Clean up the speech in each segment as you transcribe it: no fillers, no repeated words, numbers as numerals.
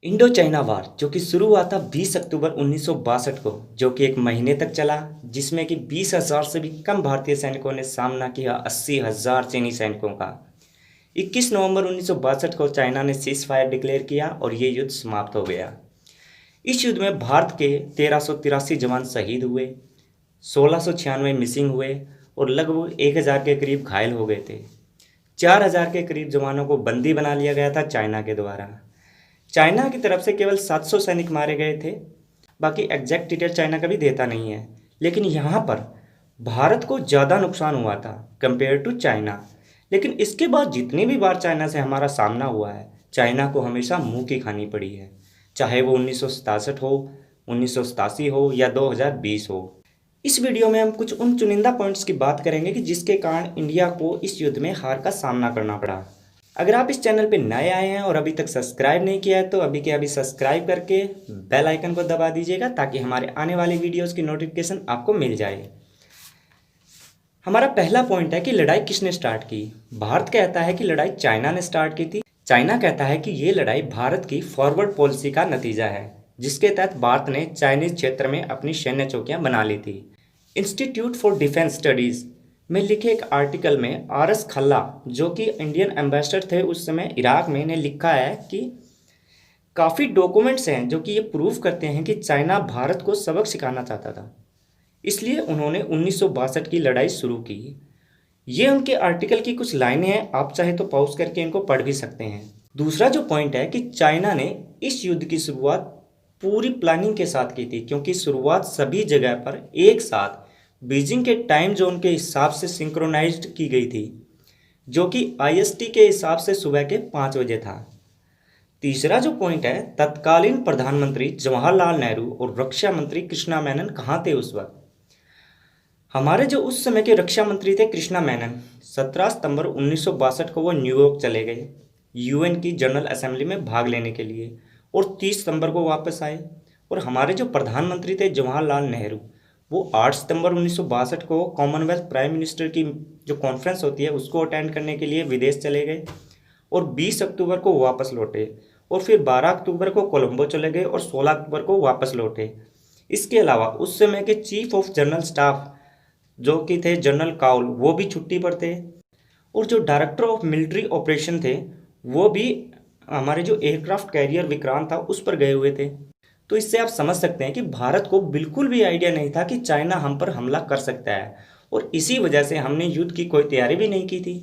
Indo China war जो कि शुरू हुआ था 20 अक्टूबर 1962 को, जो कि एक महीने तक चला, जिसमें कि 20,000 से भी कम भारतीय सैनिकों ने सामना किया 80,000 चीनी सैनिकों का। 21 नवंबर 1962 को चाइना ने सीज फायर डिक्लेयर किया और ये युद्ध समाप्त हो गया। इस युद्ध में भारत के 1383 जवान शहीद हुए, 1696 मिसिंग हुए और लगभग 1,000 के करीब घायल हो गए थे। 4,000 के करीब जवानों को बंदी बना लिया गया था चाइना के द्वारा। चाइना की तरफ से केवल 700 सैनिक मारे गए थे। बाकी एग्जैक्ट डिटेल चाइना का भी देता नहीं है, लेकिन यहाँ पर भारत को ज़्यादा नुकसान हुआ था कंपेयर टू चाइना। लेकिन इसके बाद जितनी भी बार चाइना से हमारा सामना हुआ है, चाइना को हमेशा मुंह की खानी पड़ी है, चाहे वो 1967 हो, 1987 हो या 2020 हो। इस वीडियो में हम कुछ उन चुनिंदा पॉइंट्स की बात करेंगे कि जिसके कारण इंडिया को इस युद्ध में हार का सामना करना पड़ा। अगर आप इस चैनल पे नए आए हैं और अभी तक सब्सक्राइब नहीं किया है तो अभी के अभी सब्सक्राइब करके बेल आइकन को दबा दीजिएगा ताकि हमारे आने वाली वीडियोस की नोटिफिकेशन आपको मिल जाए। हमारा पहला पॉइंट है कि लड़ाई किसने स्टार्ट की। भारत कहता है कि लड़ाई चाइना ने स्टार्ट की थी। चाइना कहता है कि ये लड़ाई भारत की फॉरवर्ड पॉलिसी का नतीजा है, जिसके तहत भारत ने चाइनीज क्षेत्र में अपनी सैन्य चौकियां बना ली थी। इंस्टीट्यूट फॉर डिफेंस स्टडीज़ में लिखे एक आर्टिकल में RS खल्ला, जो कि इंडियन एम्बेसडर थे उस समय इराक में, ने लिखा है कि काफ़ी डॉक्यूमेंट्स हैं जो कि ये प्रूव करते हैं कि चाइना भारत को सबक सिखाना चाहता था, इसलिए उन्होंने 1962 की लड़ाई शुरू की। ये उनके आर्टिकल की कुछ लाइनें हैं, आप चाहे तो पॉज करके इनको पढ़ भी सकते हैं। दूसरा जो पॉइंट है कि चाइना ने इस युद्ध की शुरुआत पूरी प्लानिंग के साथ की थी, क्योंकि शुरुआत सभी जगह पर एक साथ बीजिंग के टाइम जोन के हिसाब से सिंक्रोनाइज्ड की गई थी, जो कि IST के हिसाब से सुबह के 5 बजे था। तीसरा जो पॉइंट है, तत्कालीन प्रधानमंत्री जवाहरलाल नेहरू और रक्षा मंत्री कृष्णा मेनन कहाँ थे उस वक्त। हमारे जो उस समय के रक्षा मंत्री थे कृष्णा मेनन, 17 सितंबर 1962 को वो न्यूयॉर्क चले गए UN की जनरल असेंबली में भाग लेने के लिए, और 30 सितंबर को वापस आए। और हमारे जो प्रधानमंत्री थे जवाहरलाल नेहरू, वो 8 सितंबर 1962 को कॉमनवेल्थ प्राइम मिनिस्टर की जो कॉन्फ्रेंस होती है उसको अटेंड करने के लिए विदेश चले गए, और 20 अक्टूबर को वापस लौटे, और फिर 12 अक्टूबर को कोलंबो चले गए और 16 अक्टूबर को वापस लौटे। इसके अलावा उस समय के चीफ ऑफ जनरल स्टाफ जो कि थे जनरल काउल, वो भी छुट्टी पर थे, और जो डायरेक्टर ऑफ मिलिट्री ऑपरेशन थे वो भी हमारे जो एयरक्राफ्ट कैरियर विक्रांत था उस पर गए हुए थे। तो इससे आप समझ सकते हैं कि भारत को बिल्कुल भी आइडिया नहीं था कि चाइना हम पर हमला कर सकता है, और इसी वजह से हमने युद्ध की कोई तैयारी भी नहीं की थी।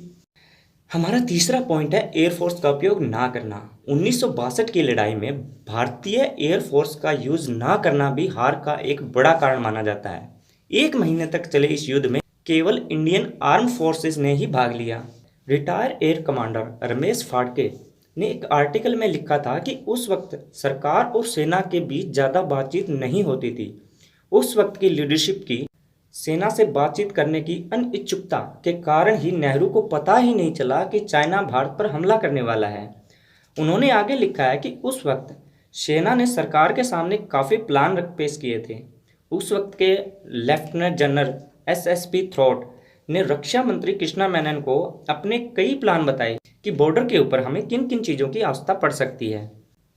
हमारा तीसरा पॉइंट है एयरफोर्स का उपयोग ना करना। 1962 की लड़ाई में भारतीय एयरफोर्स का यूज ना करना भी हार का एक बड़ा कारण माना जाता है। एक महीने तक चले इस युद्ध में केवल इंडियन आर्म फोर्सेस ने ही भाग लिया। Retire air commander Ramesh Phadke ने एक आर्टिकल में लिखा था कि उस वक्त सरकार और सेना के बीच ज़्यादा बातचीत नहीं होती थी। उस वक्त की लीडरशिप की सेना से बातचीत करने की अनिच्छुकता के कारण ही नेहरू को पता ही नहीं चला कि चाइना भारत पर हमला करने वाला है। उन्होंने आगे लिखा है कि उस वक्त सेना ने सरकार के सामने काफ़ी प्लान पेश किए थे। उस वक्त के लेफ्टिनेंट जनरल SSP थ्रोट ने रक्षा मंत्री कृष्णा मेनन को अपने कई प्लान बताए कि बॉर्डर के ऊपर हमें किन किन चीज़ों की आवश्यकता पड़ सकती है,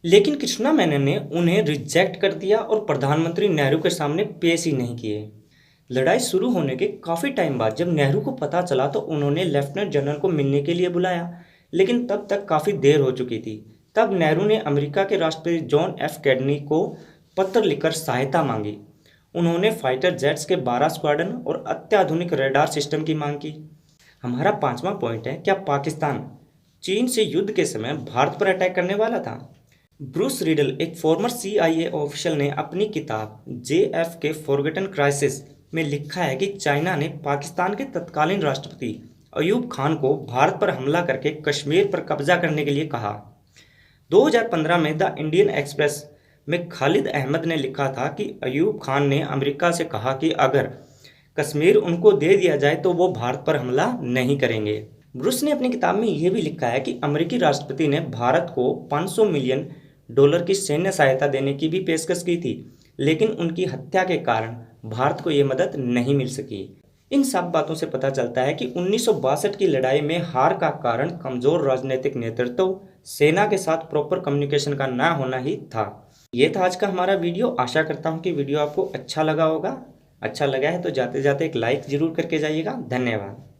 लेकिन कृष्णा मेनन ने उन्हें रिजेक्ट कर दिया और प्रधानमंत्री नेहरू के सामने पेश ही नहीं किए। लड़ाई शुरू होने के काफ़ी टाइम बाद जब नेहरू को पता चला तो उन्होंने लेफ्टिनेंट जनरल को मिलने के लिए बुलाया, लेकिन तब तक काफ़ी देर हो चुकी थी। तब नेहरू ने अमेरिका के राष्ट्रपति जॉन F कैनेडी को पत्र लिखकर सहायता मांगी। उन्होंने फाइटर जेट्स के 12 स्क्वाड्रन और अत्याधुनिक रेडार सिस्टम की मांग की। हमारा पांचवा पॉइंट है, क्या पाकिस्तान चीन से युद्ध के समय भारत पर अटैक करने वाला था। ब्रूस रिडल, एक फॉर्मर CIA ऑफिशियल, ने अपनी किताब JFK फॉरगेटन क्राइसिस में लिखा है कि चाइना ने पाकिस्तान के तत्कालीन राष्ट्रपति अयूब खान को भारत पर हमला करके कश्मीर पर कब्जा करने के लिए कहा। 2015 में द इंडियन एक्सप्रेस में खालिद अहमद ने लिखा था कि अयूब खान ने अमेरिका से कहा कि अगर कश्मीर उनको दे दिया जाए तो वो भारत पर हमला नहीं करेंगे। ब्रूस ने अपनी किताब में यह भी लिखा है कि अमेरिकी राष्ट्रपति ने भारत को $500 मिलियन की सैन्य सहायता देने की भी पेशकश की थी, लेकिन उनकी हत्या के कारण भारत को ये मदद नहीं मिल सकी। इन सब बातों से पता चलता है कि 1962 की लड़ाई में हार का कारण कमजोर राजनीतिक नेतृत्व, सेना के साथ प्रॉपर कम्युनिकेशन का ना होना ही था। ये था आज का हमारा वीडियो। आशा करता हूँ कि वीडियो आपको अच्छा लगा होगा। अच्छा लगा है तो जाते जाते एक लाइक ज़रूर करके जाइएगा। धन्यवाद।